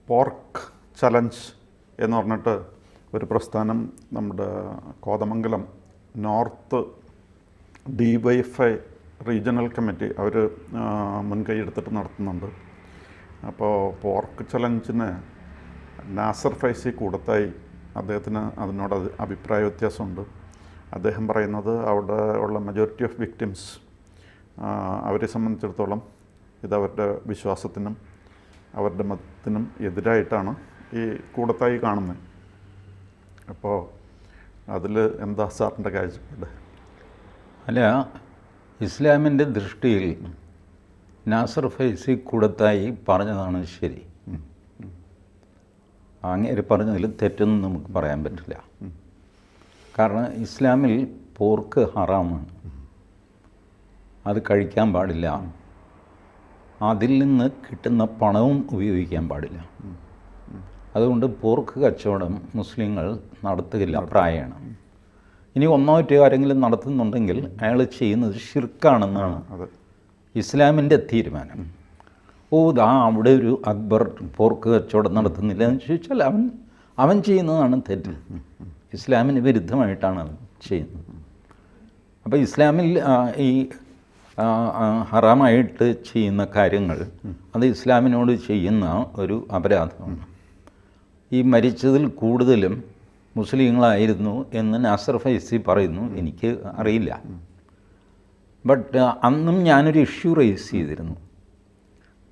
Pork challenge എന്ന് പറഞ്ഞിട്ട് ഒരു പ്രസ്ഥാനം നമ്മുടെ Kothamangalam north DYFI regional committee അവർ മുൻകൈ എടുത്തിട്ട് നടത്തുന്നുണ്ട്. അപ്പോൾ പോർക്ക് ചലഞ്ചിന് നാസർ ഫൈസി കൂടത്തായി അദ്ദേഹത്തിന് അതിനോട് അഭിപ്രായ വ്യത്യാസമുണ്ട്. അദ്ദേഹം പറയുന്നത് അവിടെ ഉള്ള മജോറിറ്റി ഓഫ് വിക്ടിംസ് അവരെ സംബന്ധിച്ചിടത്തോളം ഇത് അവരുടെ വിശ്വാസത്തിനും അവരുടെ മതത്തിനും എതിരായിട്ടാണ് ഈ കൂടത്തായി കാണുന്നത്. അപ്പോൾ അതിൽ എന്താ സാറിൻ്റെ കാഴ്ചപ്പാട്? അല്ല, ഇസ്ലാമിൻ്റെ ദൃഷ്ടിയിൽ നാസർ ഫൈസി കൂടത്തായി പറഞ്ഞതാണ് ശരി. അങ്ങേര് പറഞ്ഞതിൽ തെറ്റൊന്നും നമുക്ക് പറയാൻ പറ്റില്ല. കാരണം ഇസ്ലാമിൽ പോർക്ക് ഹറാമാണ്, അത് കഴിക്കാൻ പാടില്ല, അതിൽ നിന്ന് കിട്ടുന്ന പണവും ഉപയോഗിക്കാൻ പാടില്ല. അതുകൊണ്ട് പോർക്ക് കച്ചവടം മുസ്ലിങ്ങൾ നടത്തുകയില്ല പ്രായമാണ്. ഇനി ഒന്നോറ്റോ ആരെങ്കിലും നടത്തുന്നുണ്ടെങ്കിൽ അയാൾ ചെയ്യുന്നത് ഷിർക്കാണെന്നാണ് ഇസ്ലാമിൻ്റെ തീരുമാനം. അവിടെ ഒരു അക്ബർ പോർക്ക് കച്ചവടം നടത്തുന്നില്ല എന്ന് ചോദിച്ചാൽ അവൻ ചെയ്യുന്നതാണ് തെറ്റ്. ഇസ്ലാമിന് വിരുദ്ധമായിട്ടാണ് അവൻ ചെയ്യുന്നത്. അപ്പോൾ ഇസ്ലാമിൽ ഈ ഹറാമായിട്ട് ചെയ്യുന്ന കാര്യങ്ങൾ അത് ഇസ്ലാമിനോട് ചെയ്യുന്ന ഒരു അപരാധമാണ്. ഈ മരിച്ചതിൽ കൂടുതലും മുസ്ലിങ്ങളായിരുന്നു എന്ന് നാസർ ഫൈസി പറയുന്നു. എനിക്ക് അറിയില്ല. ബട്ട് അന്നും ഞാനൊരു ഇഷ്യൂ റേസ് ചെയ്തിരുന്നു.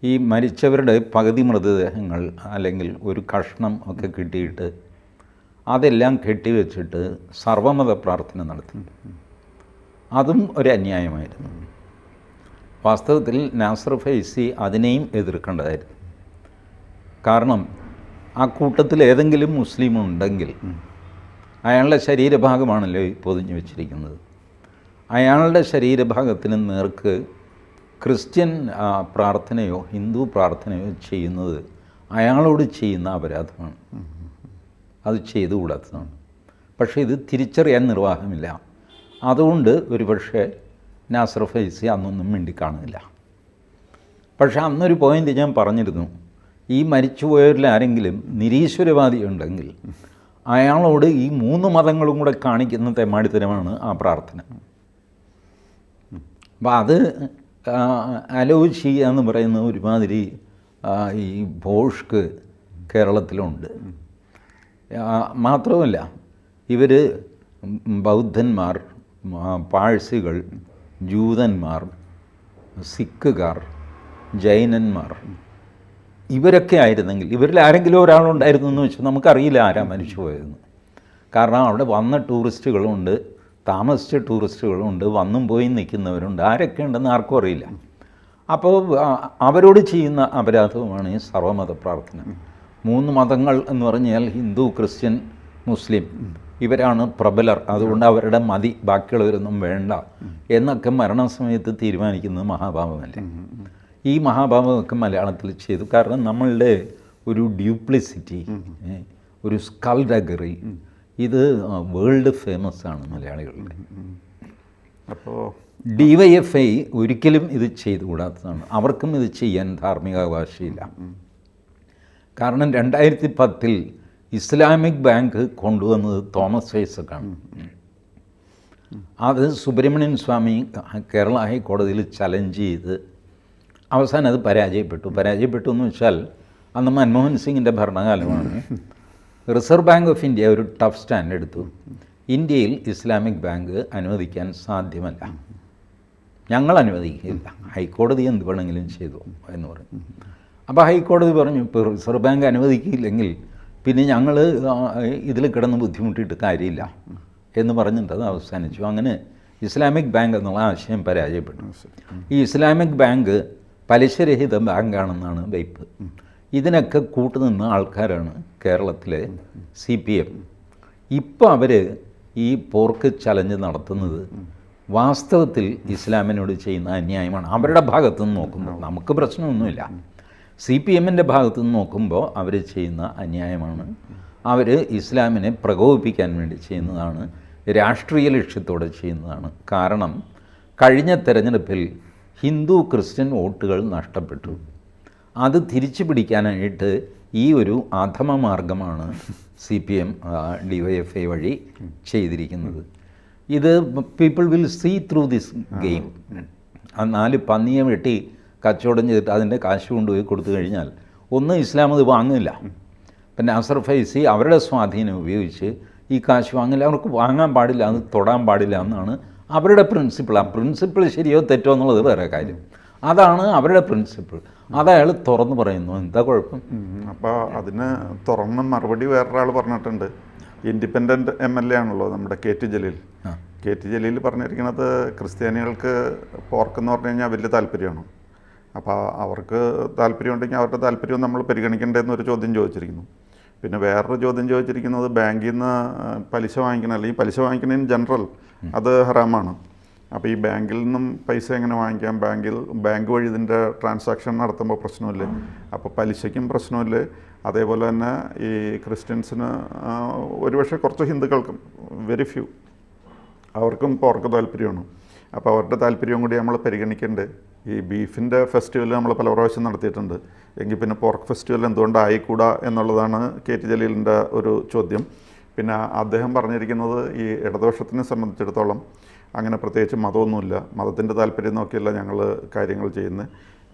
ഈ മരിച്ചവരുടെ പകുതി മൃതദേഹങ്ങൾ അല്ലെങ്കിൽ ഒരു കഷ്ണം ഒക്കെ കിട്ടിയിട്ട് അതെല്ലാം കെട്ടിവെച്ചിട്ട് സർവമത പ്രാർത്ഥന നടത്തി. അതും ഒരു അന്യായമായിരുന്നു. വാസ്തവത്തിൽ നാസർ ഫൈസി അതിനെയും എതിർക്കേണ്ടതായിരുന്നു. കാരണം ആ കൂട്ടത്തിൽ ഏതെങ്കിലും മുസ്ലിം ഉണ്ടെങ്കിൽ അയാളുടെ ശരീരഭാഗമാണല്ലോ ഈ പൊതിഞ്ഞു വെച്ചിരിക്കുന്നത്. അയാളുടെ ശരീരഭാഗത്തിന് നേർക്ക് ക്രിസ്ത്യൻ പ്രാർത്ഥനയോ ഹിന്ദു പ്രാർത്ഥനയോ ചെയ്യുന്നത് അയാളോട് ചെയ്യുന്ന അപരാധമാണ്. അത് ചെയ്തുകൂടാത്തതാണ്. പക്ഷേ ഇത് തിരിച്ചറിയാൻ നിർവാഹമില്ല. അതുകൊണ്ട് ഒരുപക്ഷെ നാസർ ഫൈസി അന്നൊന്നും മിണ്ടിക്കാണുന്നില്ല. പക്ഷേ അന്നൊരു പോയിൻ്റ് ഞാൻ പറഞ്ഞിരുന്നു, ഈ മരിച്ചുപോയവരിൽ ആരെങ്കിലും നിരീശ്വരവാദി ഉണ്ടെങ്കിൽ അയാളോട് ഈ 3 മതങ്ങളും കൂടെ കാണിക്കുന്ന തെമ്മാടിത്തരമാണ് ആ പ്രാർത്ഥന. അപ്പം അത് അലോ ചെയ്യുക എന്ന് പറയുന്ന ഒരുമാതിരി ഈ ഭോഷ്ക്ക് കേരളത്തിലുണ്ട്. മാത്രമല്ല ഇവർ ബൗദ്ധന്മാർ, പാഴ്സികൾ, ജൂതന്മാർ, സിഖുകാർ, ജൈനന്മാർ ഇവരൊക്കെ ആയിരുന്നെങ്കിൽ ഇവരിൽ ആരെങ്കിലും ഒരാളുണ്ടായിരുന്നു എന്ന് വെച്ചാൽ നമുക്കറിയില്ല ആരാ മരിച്ചു പോയതെന്ന്. കാരണം അവിടെ വന്ന ടൂറിസ്റ്റുകളുണ്ട്, താമസിച്ച ടൂറിസ്റ്റുകളുണ്ട്, വന്നും പോയി നിൽക്കുന്നവരുണ്ട്. ആരൊക്കെ ഉണ്ടെന്ന് ആർക്കും അറിയില്ല. അപ്പോൾ അവരോട് ചെയ്യുന്ന അപരാധവുമാണ് ഈ സർവമത പ്രാർത്ഥന. 3 മതങ്ങൾ എന്ന് പറഞ്ഞാൽ ഹിന്ദു, ക്രിസ്ത്യൻ, മുസ്ലിം ഇവരാണ് പ്രബലർ, അതുകൊണ്ട് അവരുടെ മതി, ബാക്കിയുള്ളവരൊന്നും വേണ്ട എന്നൊക്കെ മരണസമയത്ത് തീരുമാനിക്കുന്നത് മഹാഭാവമല്ലേ. ഈ മഹാഭാവമൊക്കെ മലയാളത്തിൽ ചെയ്തു. കാരണം നമ്മളുടെ ഒരു ഡ്യൂപ്ലിസിറ്റി, ഒരു സ്കൾഡഗറി, ഇത് വേൾഡ് ഫേമസ് ആണ് മലയാളികളുടെ. അപ്പോൾ DYFI ഒരിക്കലും ഇത് ചെയ്തുകൂടാത്തതാണ്. അവർക്കും ഇത് ചെയ്യാൻ ധാർമ്മികാവകാശമില്ല. കാരണം 2010 ഇസ്ലാമിക് ബാങ്ക് കൊണ്ടുവന്നത് തോമസ് ഐസക്കാണ്. അത് സുബ്രഹ്മണ്യൻ സ്വാമി കേരള ഹൈക്കോടതിയിൽ ചലഞ്ച് ചെയ്ത് അവസാനം അത് പരാജയപ്പെട്ടു എന്ന് വെച്ചാൽ അന്ന് മൻമോഹൻ സിംഗിൻ്റെ ഭരണകാലമാണ്. റിസർവ് ബാങ്ക് ഓഫ് ഇന്ത്യ ഒരു ടഫ് സ്റ്റാൻഡ് എടുത്തു. ഇന്ത്യയിൽ ഇസ്ലാമിക് ബാങ്ക് അനുവദിക്കാൻ സാധ്യമല്ല, ഞങ്ങൾ അനുവദിക്കില്ല, ഹൈക്കോടതി എന്ത് വേണമെങ്കിലും ചെയ്തു എന്ന് പറഞ്ഞു. അപ്പോൾ ഹൈക്കോടതി പറഞ്ഞു, ഇപ്പോൾ റിസർവ് ബാങ്ക് അനുവദിക്കില്ലെങ്കിൽ പിന്നെ ഞങ്ങൾ ഇതിൽ കിടന്ന് ബുദ്ധിമുട്ടിയിട്ട് കാര്യമില്ല എന്ന് പറഞ്ഞിട്ട് അത് അവസാനിച്ചു. അങ്ങനെ ഇസ്ലാമിക് ബാങ്ക് എന്നുള്ള ആശയം പരാജയപ്പെട്ടു. ഈ ഇസ്ലാമിക് ബാങ്ക് പലിശരഹിത ബാങ്കാണെന്നാണ് വയ്പ്. ഇതിനൊക്കെ കൂട്ടുനിന്ന ആൾക്കാരാണ് കേരളത്തിലെ CPM. ഇപ്പോൾ അവർ ഈ പോർക്ക് ചലഞ്ച് നടത്തുന്നത് വാസ്തവത്തിൽ ഇസ്ലാമിനോട് ചെയ്യുന്ന അന്യായമാണ്. അവരുടെ ഭാഗത്തു നിന്ന് നോക്കുമ്പോൾ നമുക്ക് പ്രശ്നമൊന്നുമില്ല. CPMൻ്റെ ഭാഗത്തു നിന്ന് നോക്കുമ്പോൾ അവർ ചെയ്യുന്ന അന്യായമാണ്. അവർ ഇസ്ലാമിനെ പ്രകോപിപ്പിക്കാൻ വേണ്ടി ചെയ്യുന്നതാണ്, രാഷ്ട്രീയ ലക്ഷ്യത്തോടെ ചെയ്യുന്നതാണ്. കാരണം കഴിഞ്ഞ തെരഞ്ഞെടുപ്പിൽ ഹിന്ദു ക്രിസ്ത്യൻ വോട്ടുകൾ നഷ്ടപ്പെട്ടു. അത് തിരിച്ചു പിടിക്കാനായിട്ട് ഈ ഒരു അധമ മാർഗമാണ് CPM DYFI വഴി ചെയ്തിരിക്കുന്നത്. ഇത് people will see through this game. ആ 4 പന്നിയെ വെട്ടി കച്ചവടം ചെയ്തിട്ട് അതിൻ്റെ കാശ് കൊണ്ടുപോയി കൊടുത്തു കഴിഞ്ഞാൽ ഒന്നും ഇസ്ലാം അത് വാങ്ങില്ല. പിന്നെ നാസർ ഫൈസി അവരുടെ സ്വാധീനം ഉപയോഗിച്ച് ഈ കാശ് വാങ്ങില്ല, അവർക്ക് വാങ്ങാൻ പാടില്ല, അത് തൊടാൻ പാടില്ല എന്നാണ് അവരുടെ പ്രിൻസിപ്പിൾ. ആ പ്രിൻസിപ്പിൾ ശരിയോ തെറ്റോ എന്നുള്ളത് വേറെ കാര്യം. അതാണ് അവരുടെ പ്രിൻസിപ്പിൾ. അതയാൾ തുറന്നു പറയുന്നു. എന്താ കുഴപ്പം? അപ്പോൾ അതിന് തുറന്ന് മറുപടി വേറൊരാൾ പറഞ്ഞിട്ടുണ്ട്. ഇൻഡിപെൻഡൻറ്റ് MLA ആണല്ലോ നമ്മുടെ KT ജലീൽ. KT ജലീൽ പറഞ്ഞിരിക്കുന്നത് ക്രിസ്ത്യാനികൾക്ക് പോർക്ക് എന്ന് പറഞ്ഞു കഴിഞ്ഞാൽ വലിയ താല്പര്യമാണ്. അപ്പോൾ അവർക്ക് താല്പര്യമുണ്ടെങ്കിൽ അവരുടെ താല്പര്യം നമ്മൾ പരിഗണിക്കേണ്ടതെന്നൊരു ചോദ്യം ചോദിച്ചിരിക്കുന്നു. പിന്നെ വേറൊരു ചോദ്യം ചോദിച്ചിരിക്കുന്നത് ബാങ്കിൽ നിന്ന് പലിശ വാങ്ങിക്കണം, അല്ലെങ്കിൽ പലിശ വാങ്ങിക്കണതിന് ജനറൽ അത് ഹറാമാണ്. അപ്പോൾ ഈ ബാങ്കിൽ നിന്നും പൈസ എങ്ങനെ വാങ്ങിക്കാം? ബാങ്ക് വഴി ഇതിൻ്റെ ട്രാൻസാക്ഷൻ നടത്തുമ്പോൾ പ്രശ്നമില്ലേ? അപ്പോൾ പലിശയ്ക്കും പ്രശ്നമില്ലേ? അതേപോലെ തന്നെ ഈ ക്രിസ്ത്യൻസിന് ഒരുപക്ഷെ കുറച്ച് ഹിന്ദുക്കൾക്കും വെരി ഫ്യൂ അവർക്കും പോർക്ക് താല്പര്യമാണ്. അപ്പോൾ അവരുടെ താല്പര്യവും കൂടി നമ്മൾ പരിഗണിക്കേണ്ടത്. ഈ ബീഫിൻ്റെ ഫെസ്റ്റിവൽ നമ്മൾ പല പ്രാവശ്യം നടത്തിയിട്ടുണ്ട്, എങ്കിൽ പിന്നെ പോർക്ക് ഫെസ്റ്റിവൽ എന്തുകൊണ്ട് ആയിക്കൂടാ എന്നുള്ളതാണ് KT ജലീലിൻ്റെ ഒരു ചോദ്യം. പിന്നെ അദ്ദേഹം പറഞ്ഞിരിക്കുന്നത് ഈ ഇടതുപക്ഷത്തിനെ സംബന്ധിച്ചിടത്തോളം അങ്ങനെ പ്രത്യേകിച്ച് മതമൊന്നുമില്ല, മതത്തിൻ്റെ താല്പര്യം നോക്കിയല്ല ഞങ്ങൾ കാര്യങ്ങൾ ചെയ്യുന്നത്.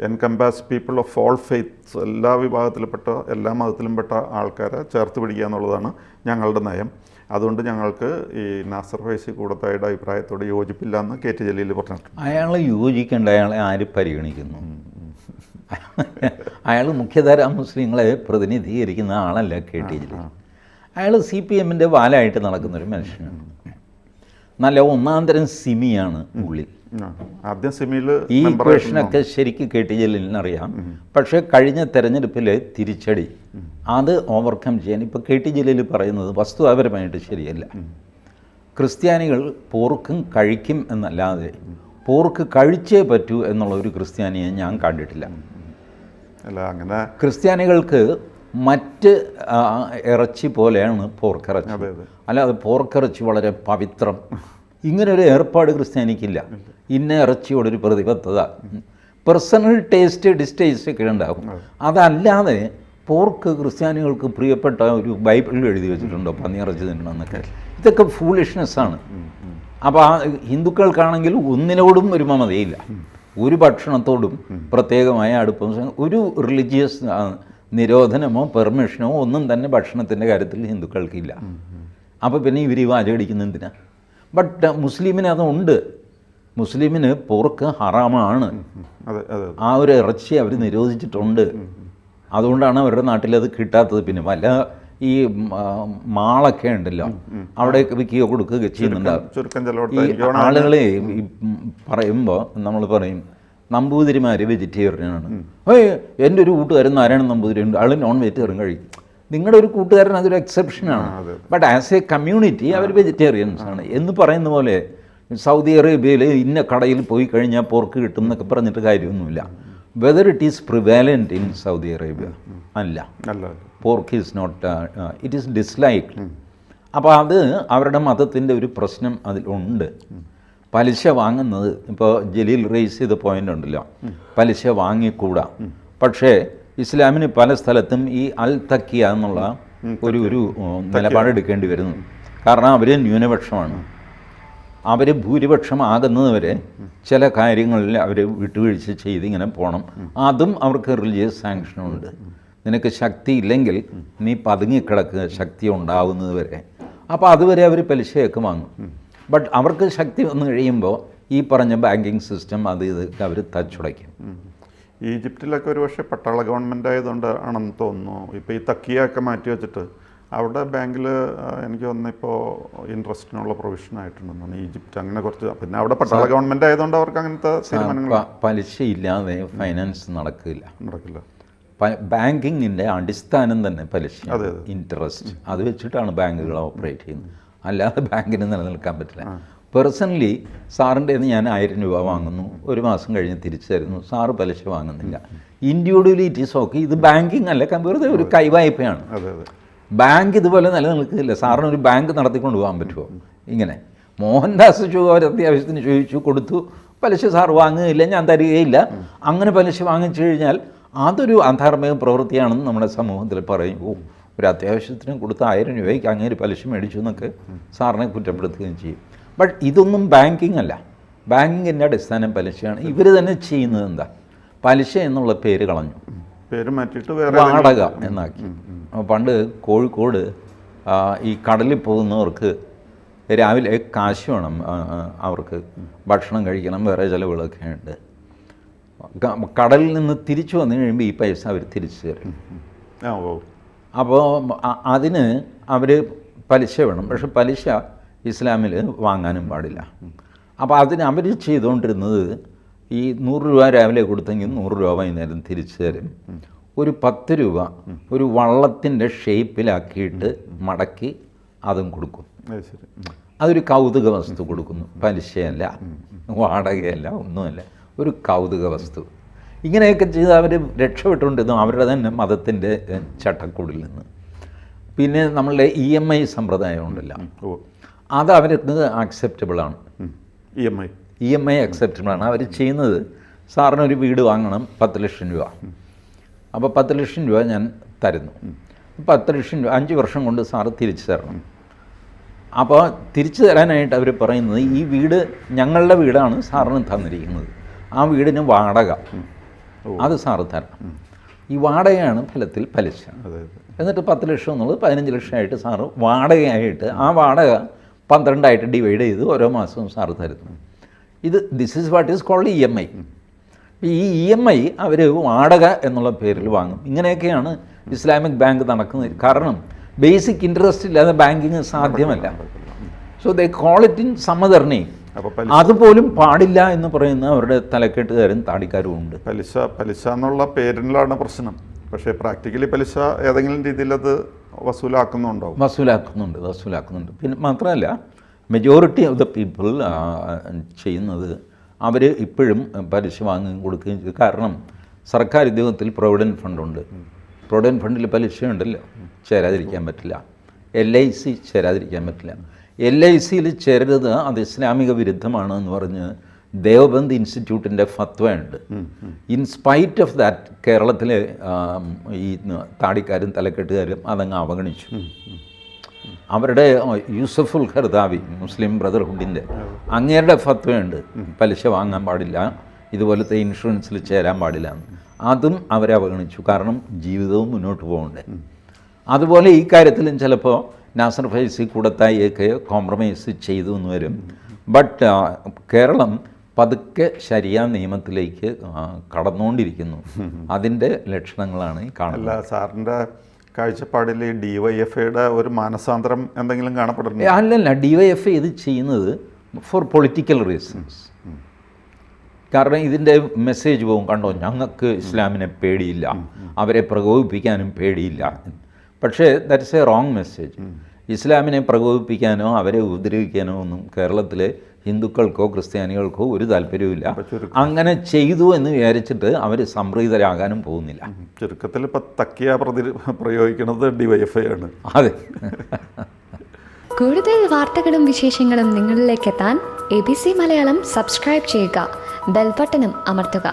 എൻകംപാസ് പീപ്പിൾ ഓഫ് ഓൾ ഫെയ്ത്ത്സ്, എല്ലാ വിഭാഗത്തിൽപ്പെട്ട എല്ലാ മതത്തിലും പെട്ട ആൾക്കാരെ ചേർത്ത് പിടിക്കുക എന്നുള്ളതാണ് ഞങ്ങളുടെ നയം. അതുകൊണ്ട് ഞങ്ങൾക്ക് ഈ നാസർ ഫൈസി കൂടത്തായുടെ അഭിപ്രായത്തോട് യോജിപ്പില്ല എന്ന് KT ജലീൽ പറഞ്ഞിട്ടുണ്ട്. അയാൾ യോജിക്കേണ്ട, അയാളെ ആര് പരിഗണിക്കുന്നു? അയാൾ മുഖ്യധാരാ മുസ്ലിങ്ങളെ പ്രതിനിധീകരിക്കുന്ന ആളല്ല KT ജലീൽ. അയാൾ CPMൻ്റെ വാലായിട്ട് നടക്കുന്നൊരു മനുഷ്യനാണ്. നല്ല ഒന്നാം തരം സിമിയാണ് ഉള്ളിൽ. ആദ്യം സിമിയിൽ ഈ ക്വസ്റ്റനൊക്കെ ശരിക്കും KT ജലീലിനറിയാം. പക്ഷേ കഴിഞ്ഞ തെരഞ്ഞെടുപ്പിലെ തിരിച്ചടി അത് ഓവർകം ചെയ്യാൻ ഇപ്പോൾ KT ജലീൽ പറയുന്നത് വസ്തുതാപരമായിട്ട് ശരിയല്ല. ക്രിസ്ത്യാനികൾ പോർക്കും കഴിക്കും എന്നല്ലാതെ പോർക്ക് കഴിച്ചേ പറ്റൂ എന്നുള്ള ഒരു ക്രിസ്ത്യാനിയെ ഞാൻ കണ്ടിട്ടില്ല. അല്ല, അങ്ങനെ ക്രിസ്ത്യാനികൾക്ക് മറ്റ് ഇറച്ചി പോലെയാണ് പോർക്കിറച്ചി. അല്ലാതെ പോർക്കിറച്ചി വളരെ പവിത്രം ഇങ്ങനൊരു ഏർപ്പാട് ക്രിസ്ത്യാനിക്കില്ല. ഇന്ന ഇറച്ചിയോടൊരു പ്രതിബദ്ധത, പേഴ്സണൽ ടേസ്റ്റ് ഡിസ്റ്റേസ്റ്റ് ഒക്കെ ഉണ്ടാകും. അതല്ലാതെ പോർക്ക് ക്രിസ്ത്യാനികൾക്ക് പ്രിയപ്പെട്ട ഒരു ബൈബിളിൽ എഴുതി വെച്ചിട്ടുണ്ടോ പന്നിയിറച്ചി തിന്നണമെന്നൊക്കെ? ഇതൊക്കെ ഫൂളിഷ്നെസ്സാണ്. അപ്പോൾ ആ ഹിന്ദുക്കൾക്കാണെങ്കിൽ ഒന്നിനോടും ഒരു മമതയില്ല, ഒരു ഭക്ഷണത്തോടും പ്രത്യേകമായ അടുപ്പം. ഒരു റിലീജിയസ് നിരോധനമോ പെർമിഷനോ ഒന്നും തന്നെ ഭക്ഷണത്തിൻ്റെ കാര്യത്തിൽ ഹിന്ദുക്കൾക്കില്ല. അപ്പോൾ പിന്നെ ഇവർ വാചകടിക്കുന്ന എന്തിനാ? ബട്ട് മുസ്ലിമിന് അതുണ്ട്. മുസ്ലിമിന് പോർക്ക് ഹറാമാണ്. ആ ഒരു ഇറച്ചി അവർ നിരോധിച്ചിട്ടുണ്ട്. അതുകൊണ്ടാണ് അവരുടെ നാട്ടിലത് കിട്ടാത്തത്. പിന്നെ പല ഈ മാളൊക്കെ ഉണ്ടല്ലോ, അവിടെ വിൽക്കുകയോ കൊടുക്കുകയോ ചെയ്യുന്നുണ്ടാവും. ഈ ആളുകളെ പറയുമ്പോൾ നമ്മൾ പറയും നമ്പൂതിരിമാർ വെജിറ്റേറിയനാണ്. എൻ്റെ ഒരു കൂട്ടുകാരൻ നാരായണൻ നമ്പൂതിരി ഉണ്ട്, ആൾ നോൺ വെജിറ്റേറിയൻ കഴിക്കും. നിങ്ങളുടെ ഒരു കൂട്ടുകാരൻ അതൊരു എക്സെപ്ഷനാണ്. ബട്ട് ആസ് എ കമ്മ്യൂണിറ്റി അവർ വെജിറ്റേറിയൻസ് ആണ് എന്ന് പറയുന്ന പോലെ സൗദി അറേബ്യയിൽ ഇന്ന കടയിൽ പോയി കഴിഞ്ഞാൽ പോർക്ക് കിട്ടും എന്നൊക്കെ പറഞ്ഞിട്ട് കാര്യമൊന്നുമില്ല. Whether it is prevalent in Saudi Arabia അല്ല, pork is not, it is disliked. അപ്പോൾ അത് അവരുടെ മതത്തിൻ്റെ ഒരു പ്രശ്നം അതിലുണ്ട്. പലിശ വാങ്ങുന്നത് ഇപ്പോൾ ജലീൽ റേസ് ചെയ്ത പോയിൻ്റ് ഉണ്ടല്ലോ, പലിശ വാങ്ങിക്കൂടാ. പക്ഷേ ഇസ്ലാമിന് പല സ്ഥലത്തും ഈ അൽ തക്കിയ എന്നുള്ള ഒരു നിലപാടെടുക്കേണ്ടി വരുന്നു. കാരണം അവർ ന്യൂനപക്ഷമാണ്. അവർ ഭൂരിപക്ഷമാകുന്നത് വരെ ചില കാര്യങ്ങളിൽ അവർ വിട്ടുവീഴ്ച ചെയ്ത് ഇങ്ങനെ പോകണം. അതും അവർക്ക് റിലീജിയസ് സാങ്ഷനുണ്ട്. നിനക്ക് ശക്തി ഇല്ലെങ്കിൽ നീ പതുങ്ങിക്കിടക്കുക, ശക്തി ഉണ്ടാവുന്നത് വരെ. അപ്പോൾ അതുവരെ അവർ പലിശയൊക്കെ വാങ്ങും. ബട്ട് അവർക്ക് ശക്തി വന്നു കഴിയുമ്പോൾ ഈ പറഞ്ഞ ബാങ്കിങ് സിസ്റ്റം അത് ഇതൊക്കെ അവർ തച്ചുടയ്ക്കും. ഈജിപ്തിലൊക്കെ ഒരു പക്ഷേ പട്ടാള ഗവൺമെൻറ് ആയതുകൊണ്ട് ആണെന്ന് തോന്നുന്നു. ഇപ്പോൾ ഈ തക്കിയൊക്കെ മാറ്റി വെച്ചിട്ട് അവിടെ ബാങ്കിൽ എനിക്ക് തോന്നുന്നു ഇപ്പോൾ ഇൻട്രസ്റ്റിനുള്ള പ്രൊവിഷൻ ആയിട്ടുണ്ടെന്നാണ് ഈജിപ്റ്റ്. അങ്ങനെ കുറച്ച്, പിന്നെ അവിടെ പട്ടാള ഗവൺമെൻറ് ആയതുകൊണ്ട് അവർക്ക് അങ്ങനത്തെ തീരുമാനങ്ങൾ. പലിശ ഇല്ലാതെ ഫൈനാൻസ് നടക്കില്ല. ബാങ്കിങ്ങിൻ്റെ അടിസ്ഥാനം തന്നെ പലിശ, ഇൻട്രസ്റ്റ്. അത് വെച്ചിട്ടാണ് ബാങ്കുകൾ ഓപ്പറേറ്റ് ചെയ്യുന്നത്. അല്ലാതെ ബാങ്കിന് നിലനിൽക്കാൻ പറ്റില്ല. പേഴ്സണലി സാറിൻ്റെ ഞാൻ 1000 രൂപ വാങ്ങുന്നു, ഒരു മാസം കഴിഞ്ഞ് തിരിച്ചു തരുന്നു, സാറ് പലിശ വാങ്ങുന്നില്ല. ഇൻഡിവിജ്വലിറ്റീസ് ഒക്കെ ഇത് ബാങ്കിങ് അല്ല, വെറുതെ ഒരു കൈവായ്പയാണ്. ബാങ്ക് ഇതുപോലെ നിലനിൽക്കില്ല. സാറിന് ഒരു ബാങ്ക് നടത്തിക്കൊണ്ട് പോകാൻ പറ്റുമോ? ഇങ്ങനെ മോഹൻദാസ് ഒരു അത്യാവശ്യത്തിന് ചോദിച്ചു, കൊടുത്തു, പലിശ സാർ വാങ്ങുകയില്ല, ഞാൻ തരികയില്ല. അങ്ങനെ പലിശ വാങ്ങിച്ചു കഴിഞ്ഞാൽ അതൊരു അധാർമിക പ്രവൃത്തിയാണെന്ന് നമ്മുടെ സമൂഹത്തിൽ പറയും. ഒരു അത്യാവശ്യത്തിന് കൊടുത്ത 1000 രൂപയ്ക്ക് അങ്ങേര് പലിശ മേടിച്ചു എന്നൊക്കെ സാറിനെ കുറ്റപ്പെടുത്തുകയും ചെയ്യും. ബട്ട് ഇതൊന്നും ബാങ്കിങ് അല്ല. ബാങ്കിങ്ങിൻ്റെ അടിസ്ഥാനം പലിശയാണ്. ഇവർ തന്നെ ചെയ്യുന്നത് എന്താ, പലിശ എന്നുള്ള പേര് കളഞ്ഞു, പേര് മാറ്റിയിട്ട് വേറെ വാടക എന്നാക്കി. പണ്ട് കോഴിക്കോട് ഈ കടലിൽ പോകുന്നവർക്ക് രാവിലെ കാശ് വേണം, അവർക്ക് ഭക്ഷണം കഴിക്കണം, വേറെ ചിലവുകളൊക്കെ ഉണ്ട്. കടലിൽ നിന്ന് തിരിച്ചു വന്നു കഴിയുമ്പോൾ ഈ പൈസ അവർ തിരിച്ചു തരും. അപ്പോൾ അതിന് അവർ പലിശ വേണം. പക്ഷെ പലിശ ഇസ്ലാമിൽ വാങ്ങാനും പാടില്ല. അപ്പോൾ അതിന് അവർ ചെയ്തുകൊണ്ടിരുന്നത് ഈ 100 രൂപ രാവിലെ കൊടുത്തെങ്കിൽ 100 രൂപ വൈകുന്നേരം തിരിച്ചു തരും. ഒരു 10 രൂപ ഒരു വള്ളത്തിൻ്റെ ഷേപ്പിലാക്കിയിട്ട് മടക്കി അതും കൊടുക്കും. അതൊരു കൗതുക വസ്തു കൊടുക്കുന്നു. പലിശയല്ല, വാടകയല്ല, ഒന്നുമല്ല, ഒരു കൗതുക വസ്തു. ഇങ്ങനെയൊക്കെ ചെയ്ത് അവർ രക്ഷപ്പെട്ടുകൊണ്ടിരുന്നു അവരുടെ തന്നെ മതത്തിൻ്റെ ചട്ടക്കൂടിൽ നിന്ന്. പിന്നെ നമ്മളുടെ EMI സമ്പ്രദായം ഉണ്ടല്ലോ, അത് അവർക്ക് അക്സെപ്റ്റബിളാണ്. EMI അക്സെപ്റ്റബിളാണ്. അവർ ചെയ്യുന്നത്, സാറിനൊരു വീട് വാങ്ങണം 10 ലക്ഷം രൂപ. അപ്പോൾ 10 ലക്ഷം രൂപ ഞാൻ തരുന്നു. 10 ലക്ഷം രൂപ 5 വർഷം കൊണ്ട് സാറ് തിരിച്ചു തരണം. അപ്പോൾ തിരിച്ചു തരാനായിട്ട് അവർ പറയുന്നത്, ഈ വീട് ഞങ്ങളുടെ വീടാണ് സാറിന് തന്നിരിക്കുന്നത്, ആ വീടിന് വാടക അത് സാറ് തരണം. ഈ വാടകയാണ് ഫലത്തിൽ പലിശ. എന്നിട്ട് 10 ലക്ഷം എന്നുള്ളത് 15 ലക്ഷമായിട്ട് സാറ് വാടകയായിട്ട്, ആ വാടക 12ആയിട്ട് ഡിവൈഡ് ചെയ്ത് ഓരോ മാസവും സാറ് തരുന്നു. This is what is called EMI. ഈ EMI അവർ വാടക എന്നുള്ള പേരിൽ വാങ്ങും. ഇങ്ങനെയൊക്കെയാണ് ഇസ്ലാമിക് ബാങ്ക് നടക്കുന്നത്. കാരണം ബേസിക് ഇൻട്രസ്റ്റ് ഇല്ലാതെ ബാങ്കിങ് സാധ്യമല്ല. So they call it in some other name. അതുപോലും പാടില്ല എന്ന് പറയുന്ന അവരുടെ തലക്കെട്ടുകാരും താടിക്കാരും ഉണ്ട്. പലിശ എന്നുള്ള പേരിലാണ് പ്രശ്നം. പക്ഷേ പ്രാക്ടിക്കലി പലിശ ഏതെങ്കിലും രീതിയിൽ അത് വസൂലാക്കുന്നുണ്ട്. പിന്നെ മാത്രമല്ല, മെജോറിറ്റി ഓഫ് ദ പീപ്പിൾ ചെയ്യുന്നത് അവർ ഇപ്പോഴും പലിശ വാങ്ങുകയും കൊടുക്കുകയും ചെയ്തു. കാരണം സർക്കാർ ഉദ്യോഗത്തിൽ പ്രൊവിഡൻറ്റ് ഫണ്ടുണ്ട്. പ്രൊവിഡൻറ്റ് ഫണ്ടിൽ പലിശയുണ്ടല്ലോ, ചേരാതിരിക്കാൻ പറ്റില്ല. LIC ചേരാതിരിക്കാൻ പറ്റില്ല. LICയിൽ ചേരരുത്, അത് ഇസ്ലാമിക വിരുദ്ധമാണ് എന്ന് പറഞ്ഞ് ദേവബന്ദ് ഇൻസ്റ്റിറ്റ്യൂട്ടിൻ്റെ ഫത്വയുണ്ട്. ഇൻസ്പൈറ്റ് ഓഫ് ദാറ്റ് കേരളത്തിലെ ഈ താടിക്കാരും തലക്കെട്ടുകാരും അതങ്ങ് അവഗണിച്ചു. അവരുടെ യൂസഫുൽ ഖർദാവി, മുസ്ലിം ബ്രദർഹുഡിൻ്റെ, അങ്ങേരുടെ ഫത്വയുണ്ട്, പലിശ വാങ്ങാൻ പാടില്ല, ഇതുപോലത്തെ ഇൻഷുറൻസിൽ ചേരാൻ പാടില്ല എന്ന്. അതും അവരെ അവഗണിച്ചു. കാരണം ജീവിതവും മുന്നോട്ട് പോകണ്ടേ. അതുപോലെ ഈ കാര്യത്തിലും ചിലപ്പോൾ നാസർ ഫൈസി കൂടത്തായിയൊക്കെ കോംപ്രമൈസ് ചെയ്തു എന്ന് വരും. ബട്ട് കേരളം പതുക്കെ ശരിയാ നിയമത്തിലേക്ക് കടന്നുകൊണ്ടിരിക്കുന്നു. അതിൻ്റെ ലക്ഷണങ്ങളാണ് ഈ കാണുന്നത്. സാറിൻ്റെ കാഴ്ചപ്പാടിൽ DYFIയുടെ ഒരു മാനസാന്തരം എന്തെങ്കിലും കാണപ്പെടുന്നു? അല്ലല്ല, DYFI ഇത് ചെയ്യുന്നത് ഫോർ പൊളിറ്റിക്കൽ റീസൺസ്. കാരണം ഇതിൻ്റെ മെസ്സേജ് പോകും, കണ്ടോ ഞങ്ങൾക്ക് ഇസ്ലാമിനെ പേടിയില്ല, അവരെ പ്രകോപിപ്പിക്കാനും പേടിയില്ല. പക്ഷേ ദാറ്റ്സ് എ റോങ് മെസ്സേജ്. ഇസ്ലാമിനെ പ്രകോപിപ്പിക്കാനോ അവരെ ഉപദ്രവിക്കാനോ ഒന്നും കേരളത്തിലെ ഹിന്ദുക്കൾക്കോ ക്രിസ്ത്യാനികൾക്കോ ഒരു താല്പര്യവുമില്ല. അങ്ങനെ ചെയ്തു എന്ന് വിചാരിച്ചിട്ട് അവർ സംപ്രീതരാകാനും പോകുന്നില്ല. ചുരുക്കത്തിൽ ഇപ്പോൾ തക്കിയ പ്രയോഗിക്കുന്നത് DYFI ആണ്. അതെ. കൂടുതൽ വാർത്തകളും വിശേഷങ്ങളും നിങ്ങളിലേക്ക് എത്താൻ ABC മലയാളം സബ്സ്ക്രൈബ് ചെയ്യുക, ബെൽബട്ടനും അമർത്തുക.